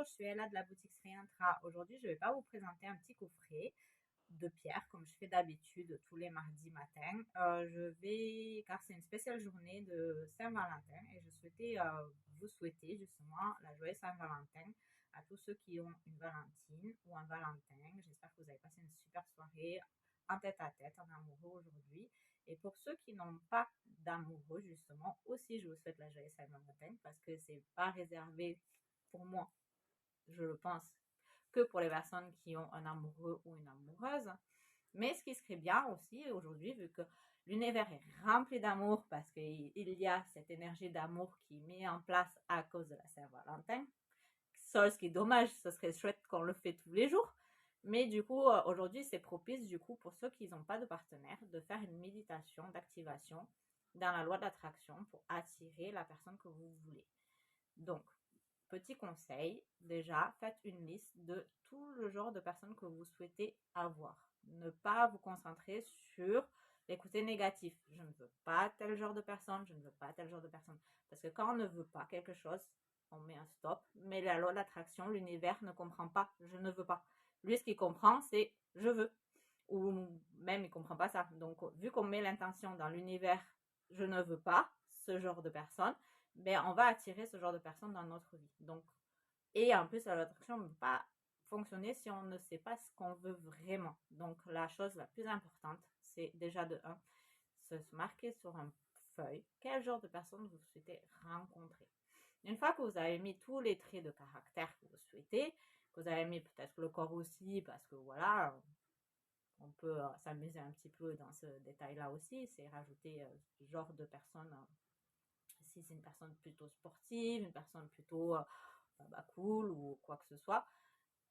je suis Ella de la boutique Sriantra. Aujourd'hui, je vais pas vous présenter un petit coffret de pierre comme je fais d'habitude tous les mardis matins. Car c'est une spéciale journée de Saint-Valentin et je souhaitais vous souhaiter justement la joyeuse Saint-Valentin à tous ceux qui ont une Valentine ou un Valentin. J'espère que vous avez passé une super soirée en tête à tête, en amoureux aujourd'hui. Et pour ceux qui n'ont pas d'amoureux, justement, aussi, je vous souhaite la joyeuse Saint-Valentin parce que c'est pas réservé pour moi, je le pense, que pour les personnes qui ont un amoureux ou une amoureuse. Mais ce qui serait bien aussi aujourd'hui, vu que l'univers est rempli d'amour, parce qu'il y a cette énergie d'amour qui est mise en place à cause de la Saint-Valentin. Ce qui est dommage, ce serait chouette qu'on le fait tous les jours. Mais du coup, aujourd'hui, c'est propice, du coup, pour ceux qui n'ont pas de partenaire, de faire une méditation d'activation dans la loi d'attraction pour attirer la personne que vous voulez. Donc, petit conseil, déjà, faites une liste de tout le genre de personnes que vous souhaitez avoir. Ne pas vous concentrer sur les côtés négatifs. Je ne veux pas tel genre de personne, je ne veux pas tel genre de personne. Parce que quand on ne veut pas quelque chose, on met un stop. Mais la loi d'attraction, l'univers ne comprend pas, je ne veux pas. Lui, ce qu'il comprend, c'est je veux. Ou même, il ne comprend pas ça. Donc, vu qu'on met l'intention dans l'univers, je ne veux pas ce genre de personne, ben, on va attirer ce genre de personnes dans notre vie. Donc, et en plus, l'attraction ne peut pas fonctionner si on ne sait pas ce qu'on veut vraiment. Donc, la chose la plus importante, c'est déjà de un, se marquer sur une feuille quel genre de personne vous souhaitez rencontrer. Une fois que vous avez mis tous les traits de caractère que vous souhaitez, que vous avez mis peut-être le corps aussi, parce que voilà, on peut s'amuser un petit peu dans ce détail-là aussi, c'est rajouter ce genre de personne. Si c'est une personne plutôt sportive, une personne plutôt cool ou quoi que ce soit,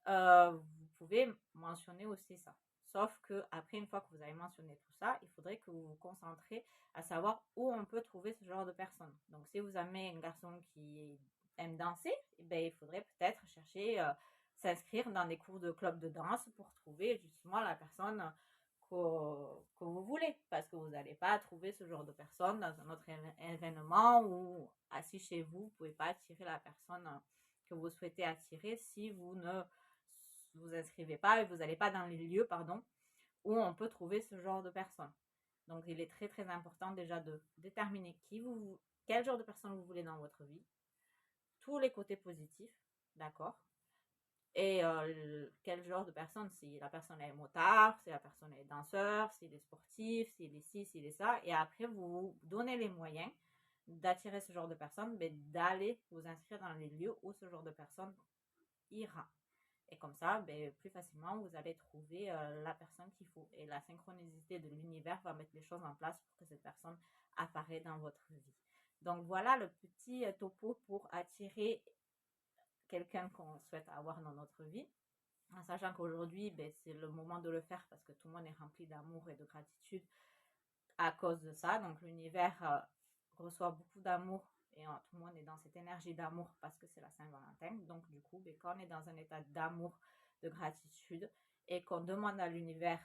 vous pouvez mentionner aussi ça. Sauf que après, une fois que vous avez mentionné tout ça, il faudrait que vous vous concentrez à savoir où on peut trouver ce genre de personnes. Donc, si vous avez un garçon qui aime danser, eh ben, il faudrait peut-être chercher, s'inscrire dans des cours de club de danse pour trouver justement la personne que vous voulez. Parce que vous n'allez pas trouver ce genre de personne dans un autre événement ou assis chez vous, vous ne pouvez pas attirer la personne que vous souhaitez attirer si vous ne vous inscrivez pas et vous n'allez pas dans les lieux, pardon, où on peut trouver ce genre de personnes. Donc, il est très, très important déjà de déterminer quel genre de personne vous voulez dans votre vie, tous les côtés positifs, d'accord? Et quel genre de personne, si la personne est motard, si la personne est danseur, s'il est sportif, s'il est ci, s'il est ça. Et après, vous vous donnez les moyens d'attirer ce genre de personne, mais d'aller vous inscrire dans les lieux où ce genre de personne ira. Et comme ça, plus facilement, vous allez trouver la personne qu'il faut. Et la synchronicité de l'univers va mettre les choses en place pour que cette personne apparaisse dans votre vie. Donc voilà le petit topo pour attirer quelqu'un qu'on souhaite avoir dans notre vie. En sachant qu'aujourd'hui, c'est le moment de le faire parce que tout le monde est rempli d'amour et de gratitude à cause de ça. Donc l'univers reçoit beaucoup d'amour et tout le monde est dans cette énergie d'amour parce que c'est la Saint-Valentin. Donc du coup, quand on est dans un état d'amour, de gratitude et qu'on demande à l'univers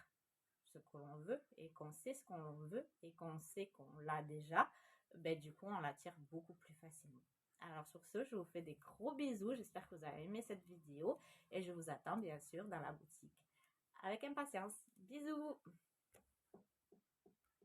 ce que l'on veut et qu'on sait ce qu'on veut et qu'on sait qu'on l'a déjà, du coup, on l'attire beaucoup plus facilement. Alors sur ce, je vous fais des gros bisous. J'espère que vous avez aimé cette vidéo et je vous attends bien sûr dans la boutique avec impatience. Bisous!